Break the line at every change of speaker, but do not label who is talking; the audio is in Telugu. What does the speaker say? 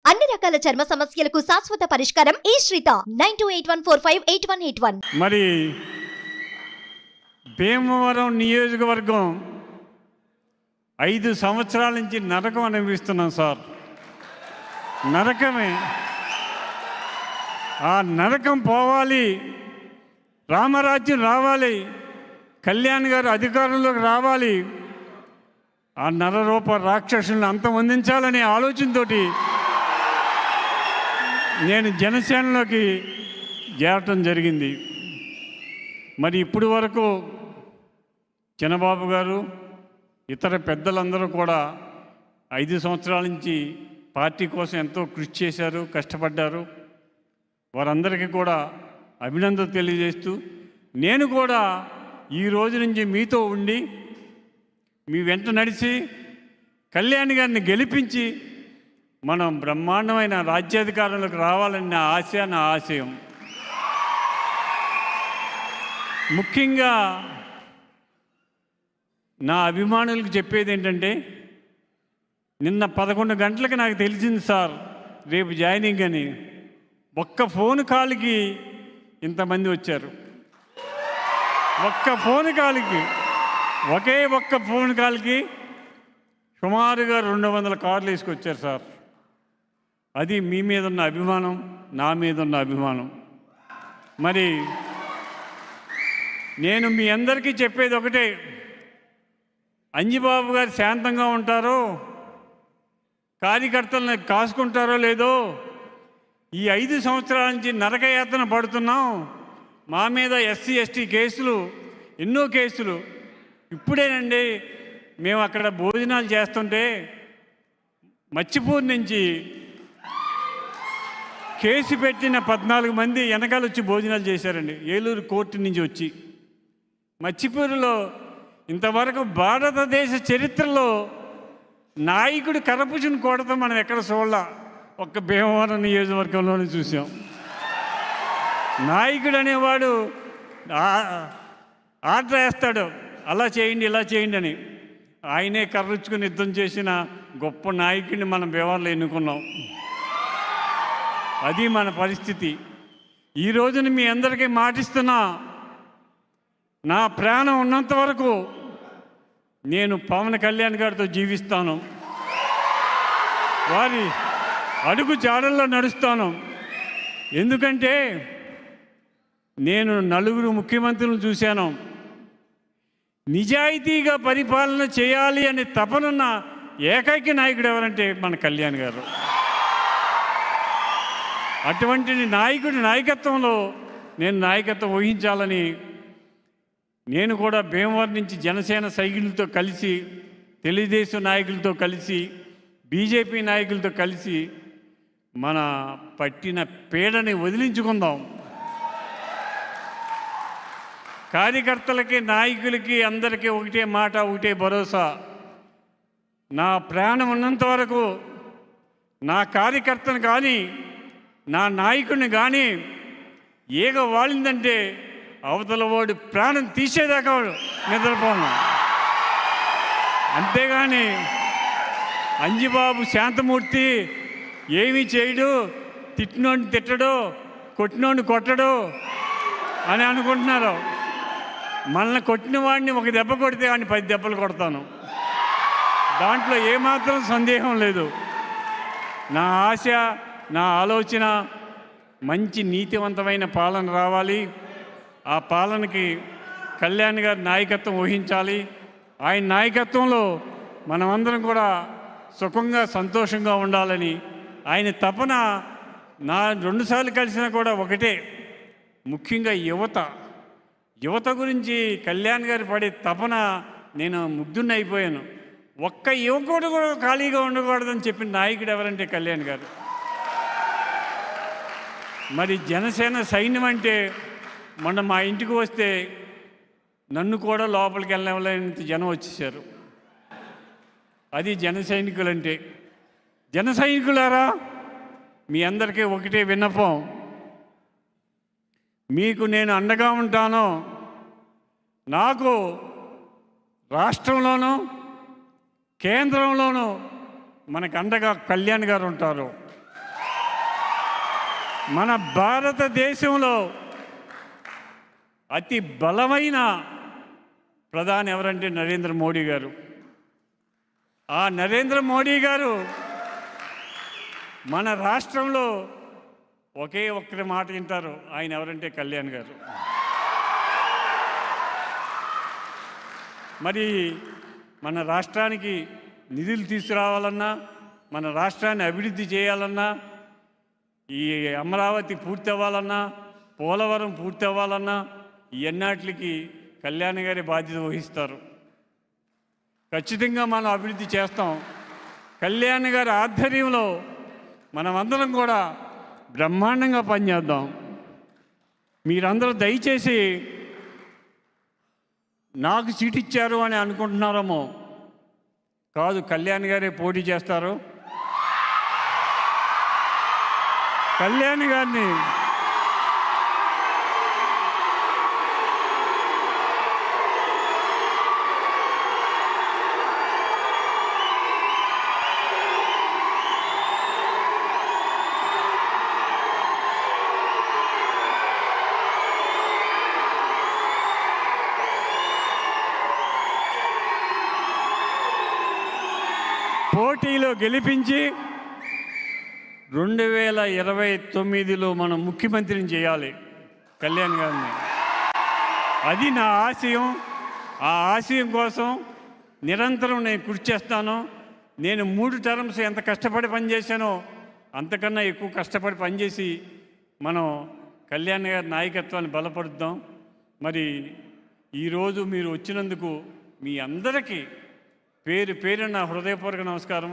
అన్ని రకాల చర్మ సమస్యలకు శాశ్వత పరిష్కారం ఈ శ్రీత 9281458181.
మరి భీమవరం నియోజకవర్గం 5 సంవత్సరాల నుంచి నరకం అనుభవిస్తున్నాం సార్. నరకమే. ఆ నరకం పోవాలి, రామరాజ్యం రావాలి, కళ్యాణ్ గారు అధికారంలోకి రావాలి, ఆ నరరూప రాక్షసులను అంతమొందించాలనే ఆలోచనతో నేను జనసేనలోకి చేరటం జరిగింది. మరి ఇప్పుడు వరకు చిన్నబాబు గారు ఇతర పెద్దలందరూ కూడా 5 సంవత్సరాల నుంచి పార్టీ కోసం ఎంతో కృషి చేశారు, కష్టపడ్డారు. వారందరికీ కూడా అభినందనలు తెలియజేస్తూ నేను కూడా ఈ రోజు నుంచి మీతో ఉండి మీ వెంట నడిచి కళ్యాణ్ గారిని గెలిపించి మనం బ్రహ్మాండమైన రాజ్యాధికారంలోకి రావాలని నా ఆశ, నా ఆశయం. ముఖ్యంగా నా అభిమానులకు చెప్పేది ఏంటంటే, నిన్న 11 గంటలకు నాకు తెలిసింది సార్ రేపు జాయినింగ్ అని. ఒక్క ఫోన్ కాల్కి ఇంతమంది వచ్చారు. ఒక్క ఫోన్ కాల్కి, ఒక్క ఫోన్ కాల్కి సుమారుగా 200 కార్లు వేసుకొచ్చారు సార్. అది మీ మీద ఉన్న అభిమానం, నా మీద ఉన్న అభిమానం. మరి నేను మీ అందరికీ చెప్పేది ఒకటే, అంజిబాబు గారు శాంతంగా ఉంటారో, కార్యకర్తలను కాసుకుంటారో లేదో, ఈ 5 సంవత్సరాల నుంచి నరకయాతన పడుతున్నాం. మా మీద ఎస్సీ ఎస్టీ కేసులు, ఎన్నో కేసులు. ఇప్పుడేనండి మేము అక్కడ భోజనాలు చేస్తుంటే మచ్చిపూర్ నుంచి కేసు పెట్టిన 14 మంది వెనకాల వచ్చి భోజనాలు చేశారండి, ఏలూరు కోర్టు నుంచి వచ్చి. మచ్చిపూరులో ఇంతవరకు భారతదేశ చరిత్రలో నాయకుడు కరపుచుని కొడతాం మనం ఎక్కడ చూడాల, ఒక్క భీమవరం నియోజకవర్గంలోనే చూసాం. నాయకుడు అనేవాడు ఆర్డర్ వేస్తాడు, అలా చేయండి ఇలా చేయండి అని. ఆయనే కర్రుచ్చుకుని యుద్ధం చేసిన గొప్ప నాయకుడిని మనం భీమవరంలో ఎన్నుకున్నాం. అది మన పరిస్థితి. ఈ రోజున మీ అందరికీ మాటిస్తున్నా, నా ప్రాణం ఉన్నంత వరకు నేను పవన్ కళ్యాణ్ గారితో జీవిస్తాను, వారి అడుగు జాడల్లో నడుస్తాను. ఎందుకంటే నేను 4 ముఖ్యమంత్రులను చూశాను. నిజాయితీగా పరిపాలన చేయాలి అనే తపనున్న ఏకైక నాయకుడు ఎవరంటే మన కళ్యాణ్ గారు. అటువంటి నాయకుడి నాయకత్వంలో నేను నాయకత్వం వహించాలని నేను కూడా భీమవరం నుంచి జనసేన సైకిళ్ళతో కలిసి, తెలుగుదేశం నాయకులతో కలిసి, బీజేపీ నాయకులతో కలిసి మన పట్టిన పీడని వదిలించుకుందాం. కార్యకర్తలకి, నాయకులకి, అందరికీ ఒకటే మాట, ఒకటే భరోసా. నా ప్రాణం ఉన్నంత వరకు నా కార్యకర్తను కానీ, నా నాయకుడిని కానీ ఏగ వాలిందంటే అవతల వాడు ప్రాణం తీసేదాకా నిద్రపోను. అంతేగాని అంజిబాబు శాంతమూర్తి ఏమీ చేయడు, తిట్టినోడిని తిట్టడు, కొట్టినోడిని కొట్టడు అని అనుకుంటున్నారు. మనల్ని కొట్టిన వాడిని ఒక దెబ్బ కొడితే వాడిని 10 దెబ్బలు కొడతాను. దాంట్లో ఏమాత్రం సందేహం లేదు. నా ఆశ, నా ఆలోచన మంచి నీతివంతమైన పాలన రావాలి. ఆ పాలనకి కళ్యాణ్ గారి నాయకత్వం వహించాలి. ఆయన నాయకత్వంలో మనమందరం కూడా సుఖంగా, సంతోషంగా ఉండాలని ఆయన తపన. నా 2 సార్లు కలిసినా కూడా ఒకటే, ముఖ్యంగా యువత గురించి కళ్యాణ్ గారు పడే తపన నేను ముగ్ధుని అయిపోయాను. ఒక్క యువకుడు కూడా ఖాళీగా ఉండకూడదని చెప్పిన నాయకుడు ఎవరంటే కళ్యాణ్ గారు. మరి జనసేన సైన్యం అంటే మొన్న మా ఇంటికి వస్తే నన్ను కూడా లోపలికి వెళ్ళలేనంత జనం వచ్చేసారు. అది జన సైనికులంటే. జన సైనికులారా, మీ అందరికీ ఒకటే విన్నపం, మీకు నేను అండగా ఉంటాను. నాకు రాష్ట్రంలోనూ కేంద్రంలోనూ మనకు అండగా కళ్యాణ్ గారు ఉంటారు. మన భారతదేశంలో అతి బలమైన ప్రధాని ఎవరంటే నరేంద్ర మోడీ గారు. ఆ నరేంద్ర మోడీ గారు మన రాష్ట్రంలో ఒకే ఒక్కరి మాట వింటారు. ఆయన ఎవరంటే కళ్యాణ్ గారు. మరి మన రాష్ట్రానికి నిధులు తీసుకురావాలన్నా, మన రాష్ట్రాన్ని అభివృద్ధి చేయాలన్నా, ఈ అమరావతి పూర్తి అవ్వాలన్నా, పోలవరం పూర్తి అవ్వాలన్నా ఎన్నాటికి కళ్యాణ్ గారి బాధ్యత వహిస్తారు. ఖచ్చితంగా మనం అభివృద్ధి చేస్తాం. కళ్యాణ్ గారి ఆధ్వర్యంలో మనమందరం కూడా బ్రహ్మాండంగా పనిచేద్దాం. మీరందరూ దయచేసి నాకు సీట్ ఇచ్చారు అని అనుకుంటున్నారేమో. కాదు, కళ్యాణ్ గారే పోటీ చేస్తారు. కళ్యాణ్ గారిని పోటీలో గెలిపించి 2029లో మనం ముఖ్యమంత్రిని చేయాలి కళ్యాణ్ గారిని. అది నా ఆశయం. ఆ ఆశయం కోసం నిరంతరం నేను కృషి చేస్తాను. నేను 3 టర్మ్స్ ఎంత కష్టపడి పనిచేశానో అంతకన్నా ఎక్కువ కష్టపడి పనిచేసి మనం కళ్యాణ్ గారి నాయకత్వాన్ని బలపరుద్దాం. మరి ఈరోజు మీరు వచ్చినందుకు మీ అందరికీ పేరు పేరున హృదయపూర్వక నమస్కారం.